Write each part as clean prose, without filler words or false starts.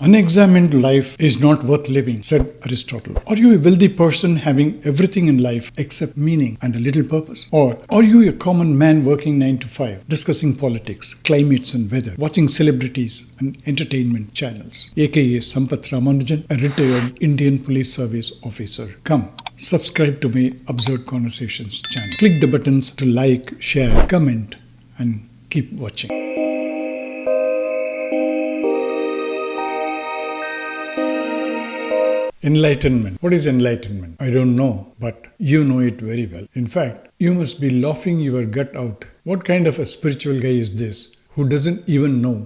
Unexamined life is not worth living, said Aristotle. Are you a wealthy person having everything in life except meaning and a little purpose? Or are you a common man working 9 to 5, discussing politics, climates and weather, watching celebrities and entertainment channels? AKA Sampath Ramanujan, a retired Indian Police Service officer. Come, subscribe to my Absurd Conversations channel. Click the buttons to like, share, comment and keep watching. Enlightenment. What is enlightenment? I don't know, but you know it very well. In fact, you must be laughing your gut out. What kind of a spiritual guy is this who doesn't even know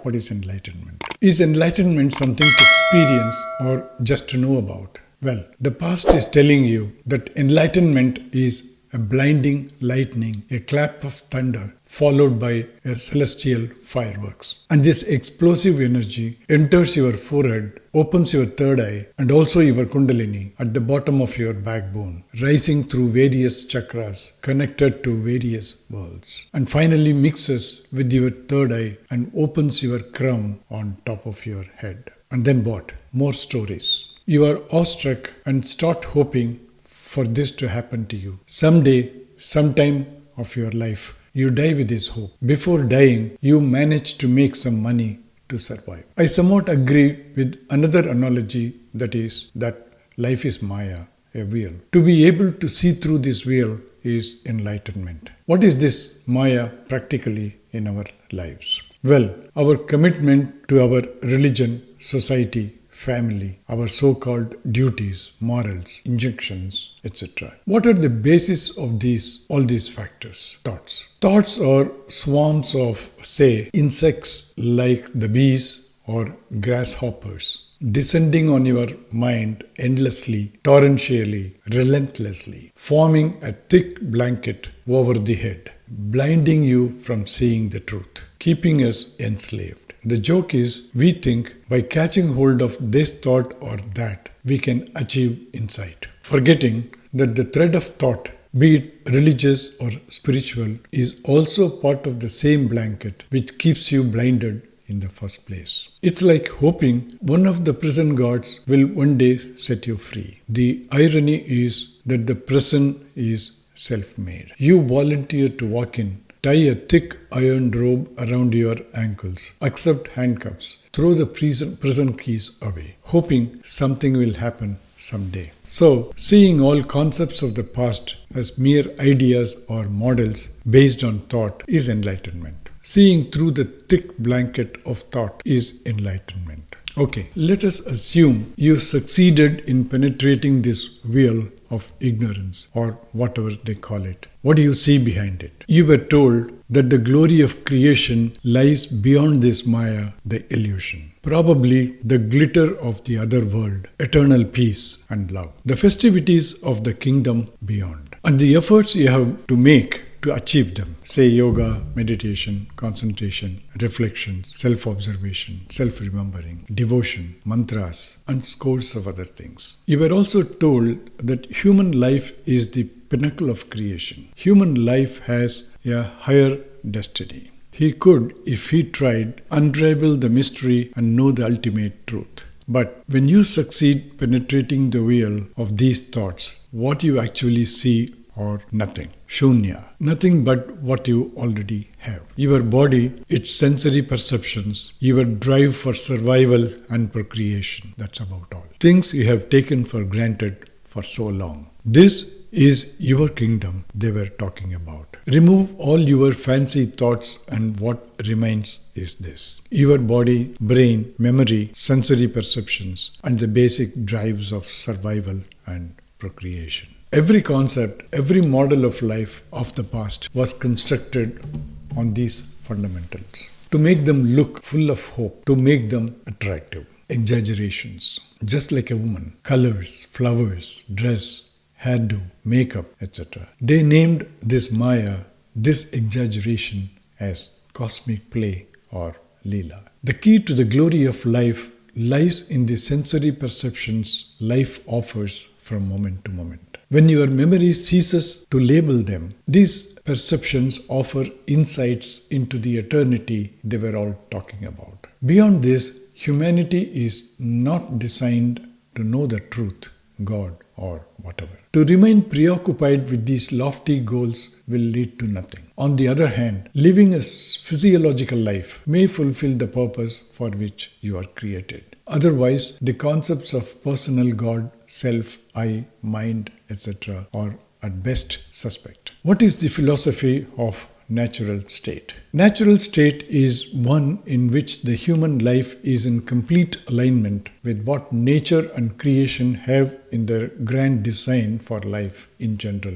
what is enlightenment? Is enlightenment something to experience or just to know about? Well, the past is telling you that enlightenment is a blinding lightning, a clap of thunder, followed by a celestial fireworks. And this explosive energy enters your forehead, opens your third eye, and also your kundalini at the bottom of your backbone, rising through various chakras connected to various worlds, and finally mixes with your third eye and opens your crown on top of your head. And then what? More stories. You are awestruck and start hoping for this to happen to you. Someday, sometime of your life, you die with this hope. Before dying, you manage to make some money to survive. I somewhat agree with another analogy, that is that life is Maya, a wheel. To be able to see through this wheel is enlightenment. What is this Maya practically in our lives? Well, our commitment to our religion, society, family, our so-called duties, morals, injunctions, etc. What are the basis of all these factors? Thoughts. Thoughts are swarms of, say, insects like the bees or grasshoppers, descending on your mind endlessly, torrentially, relentlessly, forming a thick blanket over the head, blinding you from seeing the truth, keeping us enslaved. The joke is, we think by catching hold of this thought or that, we can achieve insight, forgetting that the thread of thought, be it religious or spiritual, is also part of the same blanket which keeps you blinded in the first place. It's like hoping one of the prison guards will one day set you free. The irony is that the prison is self-made. You volunteer to walk in, tie a thick iron robe around your ankles, accept handcuffs, throw the prison keys away, hoping something will happen someday. So, seeing all concepts of the past as mere ideas or models based on thought is enlightenment. Seeing through the thick blanket of thought is enlightenment. Okay, let us assume you succeeded in penetrating this veil of ignorance, or whatever they call it. What do you see behind it? You were told that the glory of creation lies beyond this Maya, the illusion. Probably the glitter of the other world, eternal peace and love. The festivities of the kingdom beyond. And the efforts you have to make to achieve them. Say yoga, meditation, concentration, reflection, self-observation, self-remembering, devotion, mantras, and scores of other things. You were also told that human life is the pinnacle of creation. Human life has a higher destiny. He could, if he tried, unravel the mystery and know the ultimate truth. But when you succeed penetrating the veil of these thoughts, what you actually see or nothing. Shunya. Nothing but what you already have. Your body, its sensory perceptions, your drive for survival and procreation. That's about all. Things you have taken for granted for so long. This is your kingdom they were talking about. Remove all your fancy thoughts and what remains is this. Your body, brain, memory, sensory perceptions, and the basic drives of survival and procreation. Every concept, every model of life of the past was constructed on these fundamentals to make them look full of hope, to make them attractive. Exaggerations, just like a woman, colors, flowers, dress, hairdo, makeup, etc. They named this Maya, this exaggeration, as cosmic play or Leela. The key to the glory of life lies in the sensory perceptions life offers from moment to moment. When your memory ceases to label them, these perceptions offer insights into the eternity they were all talking about. Beyond this, humanity is not designed to know the truth, God, or whatever. To remain preoccupied with these lofty goals will lead to nothing. On the other hand, living a physiological life may fulfill the purpose for which you are created. Otherwise, the concepts of personal God, self, I, mind, etc. are at best suspect. What is the philosophy of natural state? Natural state is one in which the human life is in complete alignment with what nature and creation have in their grand design for life in general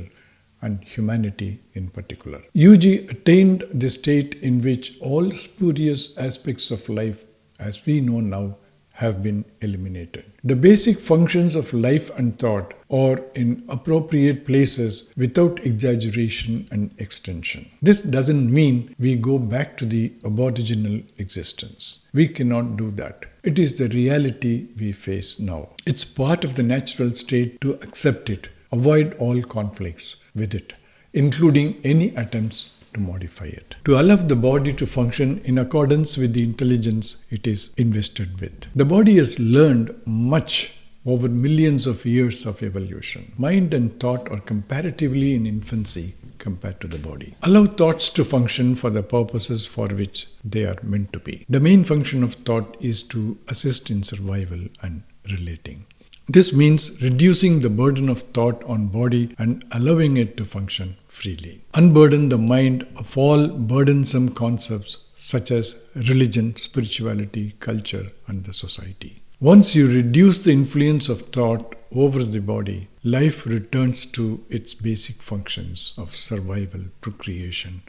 and humanity in particular. Yuji attained the state in which all spurious aspects of life as we know now have been eliminated. The basic functions of life and thought are in appropriate places without exaggeration and extension. This doesn't mean we go back to the aboriginal existence. We cannot do that. It is the reality we face now. It's part of the natural state to accept it, avoid all conflicts with it, including any attempts to modify it, to allow the body to function in accordance with the intelligence it is invested with. The body has learned much over millions of years of evolution. Mind and thought are comparatively in infancy compared to the body. Allow thoughts to function for the purposes for which they are meant to be. The main function of thought is to assist in survival and relating. This means reducing the burden of thought on body and allowing it to function freely. Unburden the mind of all burdensome concepts such as religion, spirituality, culture, and the society. Once you reduce the influence of thought over the body, life returns to its basic functions of survival, procreation,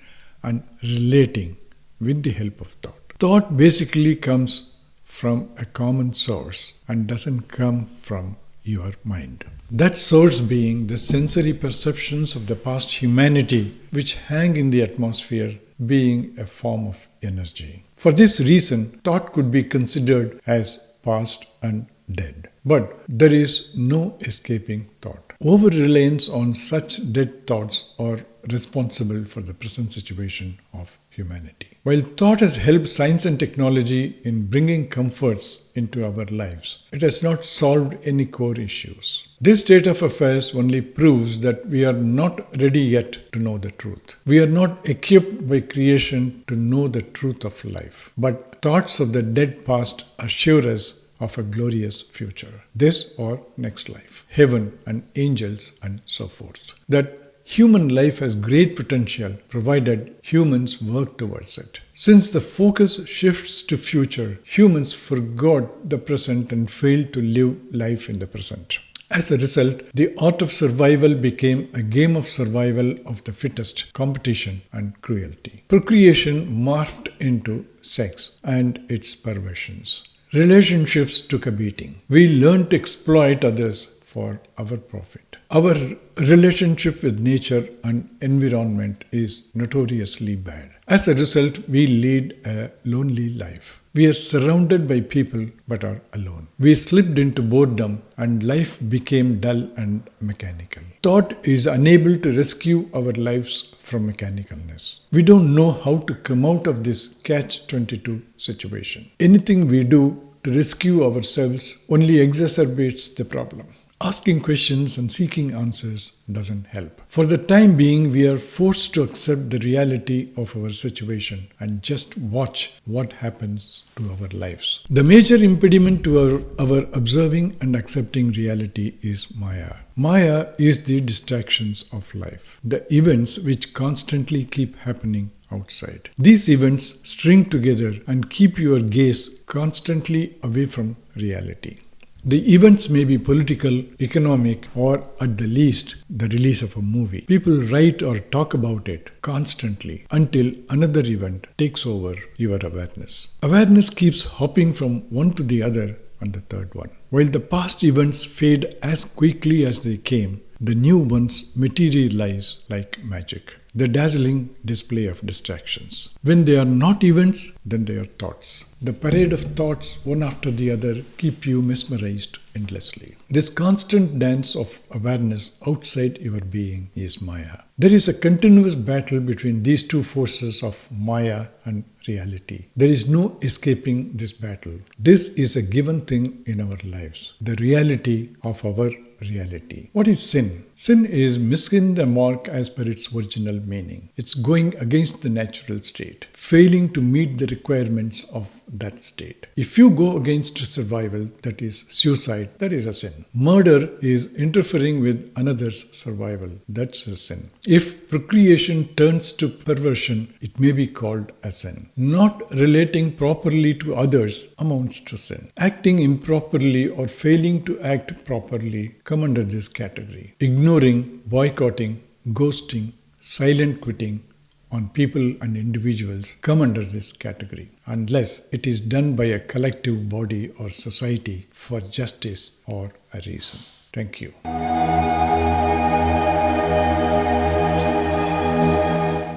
and relating with the help of thought. Thought basically comes from a common source and doesn't come from your mind. That source being the sensory perceptions of the past humanity which hang in the atmosphere, being a form of energy. For this reason, thought could be considered as past and dead. But there is no escaping thought. Over-reliance on such dead thoughts are responsible for the present situation of humanity. While thought has helped science and technology in bringing comforts into our lives, it has not solved any core issues. This state of affairs only proves that we are not ready yet to know the truth. We are not equipped by creation to know the truth of life. But thoughts of the dead past assure us of a glorious future, this or next life, heaven and angels and so forth. That human life has great potential provided humans work towards it. Since the focus shifts to future, humans forgot the present and failed to live life in the present. As a result, the art of survival became a game of survival of the fittest, competition and cruelty. Procreation morphed into sex and its perversions. Relationships took a beating. We learned to exploit others for our profit. Our relationship with nature and environment is notoriously bad. As a result, we lead a lonely life. We are surrounded by people but are alone. We slipped into boredom and life became dull and mechanical. Thought is unable to rescue our lives from mechanicalness. We don't know how to come out of this catch-22 situation. Anything we do to rescue ourselves only exacerbates the problem. Asking questions and seeking answers doesn't help. For the time being, we are forced to accept the reality of our situation and just watch what happens to our lives. The major impediment to our observing and accepting reality is Maya. Maya is the distractions of life, the events which constantly keep happening outside. These events string together and keep your gaze constantly away from reality. The events may be political, economic, or at the least, the release of a movie. People write or talk about it constantly until another event takes over your awareness. Awareness keeps hopping from one to the other and the third one. While the past events fade as quickly as they came, the new ones materialize like magic. The dazzling display of distractions. When they are not events, then they are thoughts. The parade of thoughts, one after the other, keep you mesmerized endlessly. This constant dance of awareness outside your being is Maya. There is a continuous battle between these two forces of Maya and reality. There is no escaping this battle. This is a given thing in our lives. The reality of our reality. What is sin? Sin is missing the mark as per its original meaning. It's going against the natural state, failing to meet the requirements of that state. If you go against survival, that is suicide, that is a sin. Murder is interfering with another's survival, that's a sin. If procreation turns to perversion, it may be called a sin. Not relating properly to others amounts to sin. Acting improperly or failing to act properly come under this category. Ignoring, boycotting, ghosting, silent quitting on people and individuals come under this category, unless it is done by a collective body or society for justice or a reason. Thank you.